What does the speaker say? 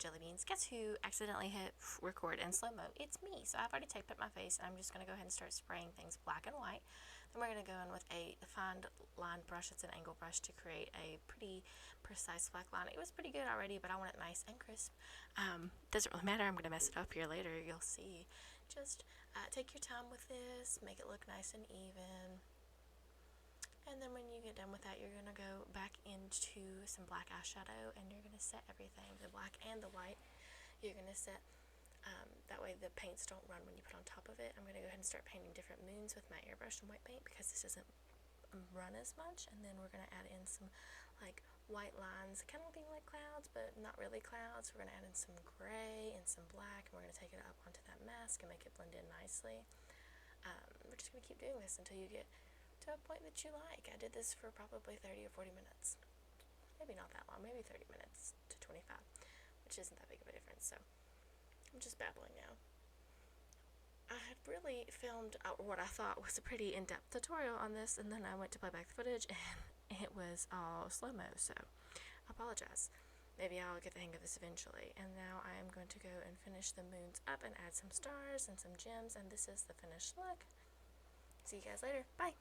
jelly beans. Guess who accidentally hit record in slow-mo? It's me. So I've already taped up my face, and I'm just going to go ahead and start spraying things black and white. Then we're going to go in with a fine line brush. It's an angle brush to create a pretty precise black line. It was pretty good already, but I want it nice and crisp. Doesn't really matter. I'm going to mess it up here later. You'll see. Just take your time with this. Make it look nice and even. And then when you get done with that, you're going to go back into some black eyeshadow, and you're going to set everything, the black and the white. You're going to set, that way the paints don't run when you put on top of it. I'm going to go ahead and start painting different moons with my airbrush and white paint because this doesn't run as much. And then we're going to add in some like white lines, kind of looking like clouds, but not really clouds. We're going to add in some gray and some black, and we're going to take it up onto that mask and make it blend in nicely. We're just going to keep doing this until you get to a point that you like. I did this for probably 30 or 40 minutes. Maybe not that long, maybe 30 minutes to 25, which isn't that big of a difference, so I'm just babbling now. I had really filmed what I thought was a pretty in-depth tutorial on this, and then I went to play back the footage, and it was all slow-mo, so I apologize. Maybe I'll get the hang of this eventually. And now I am going to go and finish the moons up and add some stars and some gems, and this is the finished look. See you guys later. Bye!